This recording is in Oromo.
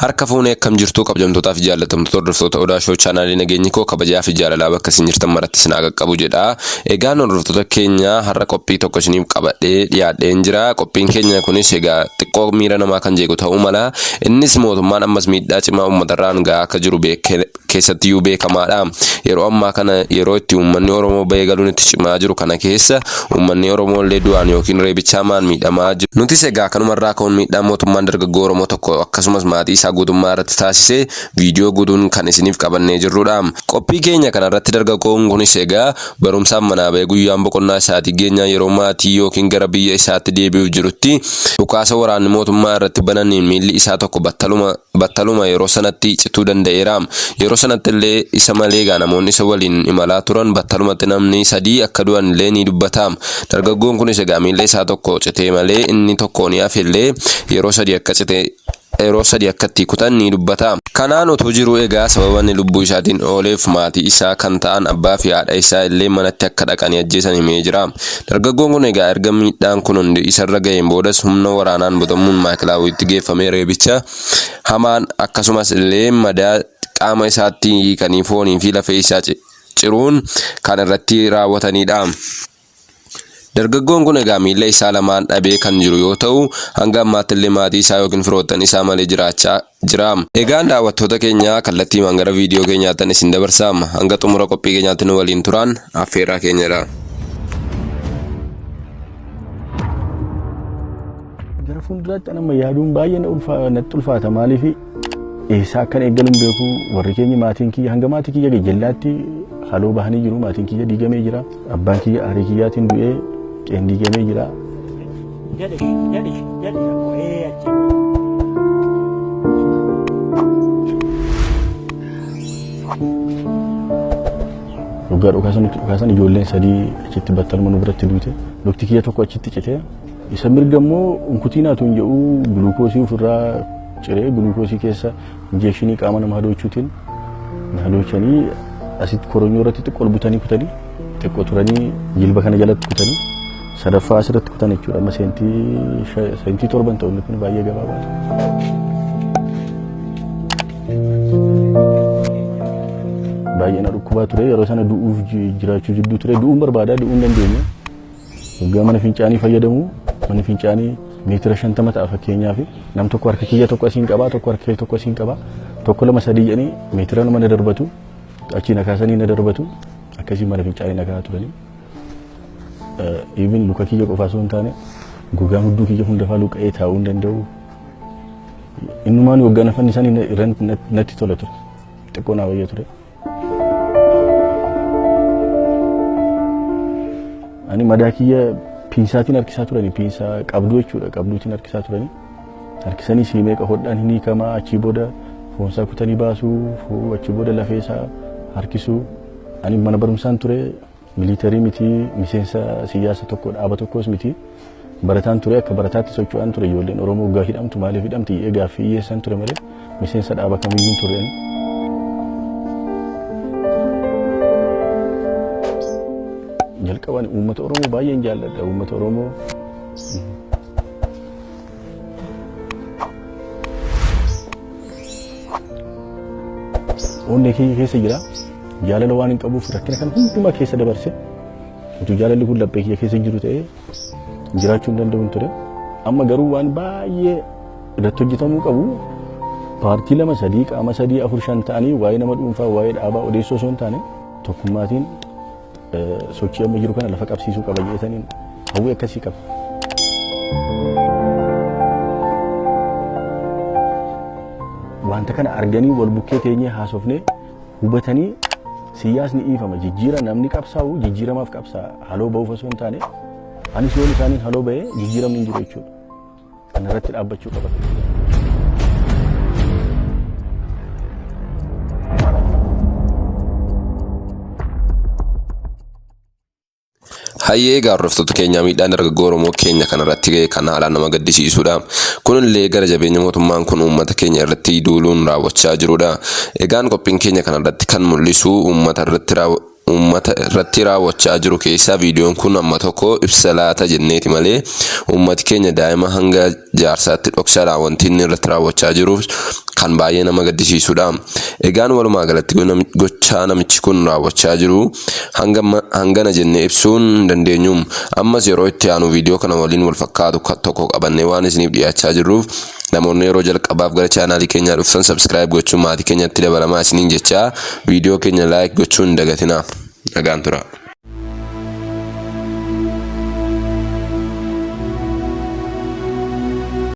Harka fuunee akkam jirtu kabajamtootaaf jaallatamtoota hordoftoota Odaa Show chaanaalii nageenyi koo kabajaa fi jaalalaa bakka isin jirtan maratti isin qaqqabu jedha. Egaan hordoftoota keenya har'a qophii tokko isiniif qabadhee dhiyaadheen jira. Qophiin keenya kunis egaa xiqqoo miira namaa kan jeequ ta'uu mala. Innis mootummaan ammas miidhaa cimaa uummatarraan gahaa akka jiru keessattiyyuu beekamaadha. Yeroo ammaa kana yeroo itti uummanni Oromoo bahee galuun itti cimaa jiru kana keessa uummanni Oromoo illee du'aan yookiin reebichaan miidhamaa jiru. Nutis egaa kanumarraa ka'uun miidhaan mootummaan dargaggoo Oromoo tokko akkasumas maatii isaa guutummaa irratti taasise viidiyoo guutuun kan isiniif qabannee jirrudha. Qophii keenya kanarratti dargaggoon kunis egaa barumsaan manaa bahee guyyaan boqonnaa isaatii geenyaa yeroo maatii yookiin gara biyya isaatti deebi'uuf jirutti dhukaasa waraanni mootummaa irratti bananiin miilli isaa tokko battaluma yeroo sanatti cituu danda'eera. Yeroo sanatti illee isa malee namoonni isa waliin imalaa turan battalumatti namni sadii akka du'an illee ni dubbata. Dargaggoon kunis egaa miilla isaa tokko citee malee inni tokko ni hafe illee yeroo sadii akka itti kutan ni dubbata. Kanaan otoo jiru egaa sababanni lubbuu isaatiin ooleef maatii isaa kan ta'an abbaa fi haadha isaa illee manatti akka dhaqanii ajjeesan himee jira. Dargaggoon kun egaa erga miidhaan kun hundi isarra ga'een boodas humna waraanaan botamuun maakilaawitti geeffamee reebicha hamaan akkasumas illee madaa qaama isaatti kan foonii fi lafee isaa ciruun kan irratti raawwatanidha. Dargaggoon kun egaa miilla isaa lamaan dhabee kan jiru yoo ta'u hanga ammaatti illee maatii isaa yookiin firoottan isaa malee jiraachaa jira. Egaan daawwattoota keenya kallattiimaan gara viidiyoo keenyaatti isin dabarsaa. Hanga xumura qophii keenyaatti nu waliin turaa affeerraa keenyadha. Gara fuulduraatti anamma yaaduun baay'ee natti ulfaata maaliif eessaa akkan eeggaluun beeku warri keenya maatiin kiyya hanga maatii kiyya gajjallaatti haloo bahanii jiru. Maatiin kiyya diigamee jira. Abbaan kiyya aarii kiyyaatiin du'ee qeen diigamee jira. Waggaa dhukaasan ijoolleen sadii achitti battaluma nu biratti duute. Lukti kiyya tokko achitti cite. Isa mirga immoo unkutiinaatu hin jedhu gulukoosii ofirraa ciree gulukoosii keessa injekshinii qaama namaa hadoochuutiin hadoochanii asitti koronyoo irratti xiqqoo butanii kutanii xiqqoo turanii jilba kana jalatti kutanii sadaffaa asirratti kutan jechuudha. Amma seentii 7 ta'u kun baay'ee gabaabaadha. Baay'ee na dhukkubaa ture yeroo sana du'uuf jiraachuu jidduu ture du'uun barbaadaa du'uun dandeenya. Waggaa mana fincaanii fayyadamu mana fincaanii meetira 50 ta'a fakkeenyaaf nam tokko harka kiyya tokko asiin qabaa tokko harka kiyya tokko asiin qabaa tokko lama sadii jedhanii meetira nama na darbatu achi na kaasanii na darbatu akkasii mana fincaanii na kaa'aa turanii. Even luka kiyya qofaa osoo hin taane gogaan hudduu kiyya hundafaa luqa'ee taa'uu hin danda'u. Innumaan waggaa nafan isaanii natti tola ture xiqqoo naa wayya ture. Ani madaa kiyya piinsaatiin harkisaa turani piinsaa qabduu jechuudha qabduutiin harkisaa turani harkisanii siimee qahodhaan hin hiikamaa achii booda foonsaa kutanii baasuu achii booda lafeesaa harkisuu. Ani mana barumsaan ture militarii miti miseensa siyaasa tokko dhaaba tokkos miti barataan ture akka barataatti socho'aan ture. Ijoolleen Oromoo waggaa hidhamtu maaliif hidhamti eegaa fi hiyyeessan ture malee miseensa dhaaba kamiyyuu tureen. Jalqabaan uummata Oromoo baay'een jaalladha. Uummata Oromoo onnee kiyya keessa jira. Jaalala waan hin qabuuf rakkina kan hundumaa keessa dabarse utuu jaalalli kun laphee kiyya keessa jiru ta'ee jiraachuu hin danda'u ture. Amma garuu waan baay'ee irratti hojjetamuu qabu paartii 2 3 qaama 3 4 5 ta'anii waa'ee nama dhuunfaa waa'ee dhaabaa odeessoo osoo hin taane tokkummaatiin sochii amma jiru kana lafa qabsiisuu qaba jedhaniin hawwii akkasii qaba. Wanta kana arganii wal bukkee teenyee haasofnee hubatanii siyaasni dhiifama jijjiira namni qabsaa'u jijjiiramaaf qabsaa haloo ba'uuf osoo hin taane anis yoon isaaniin haloo ba'ee jijjiiramni hin jiru jechuudha. Kana irratti dhaabbachuu qaba. Hayyee hordoftoota keenya miidhaan dargaggoo Oromoo keenya kanarratti ga'e kan haalaan nama gaddisiisudha. Kunillee gara jabeenya mootummaan kun uummata keenya irratti duuluun raawwachaa jirudha. Egaan qophiin keenya kanarratti kan mul'isu uummata uummata irratti raawwachaa jiru keessaa viidiyoon kun amma tokko ibsa laata jenneeti malee uummati keenya daa'ima hanga jaarsaatti dhoksaadhaan wanti inni irratti raawwachaa jiru kan baay'ee nama gaddisiisudha. Egaan walumaa galatti gochaa namichi kun raawwachaa jiru hangana jennee ibsuun dandeenyu. Ammas yeroo itti aanu viidiyoo kana waliin wal fakkaatu tokko qabannee waan isiniif dhiyaachaa jirruuf namoonni yeroo jalqabaaf gara chaanaalii keenyaa dhuftan subscribe gochuun maatii keenyatti dabalamaa isiniin jecha viidiyoo keenya like gochuun hin dagatinaa. Nagaan tura.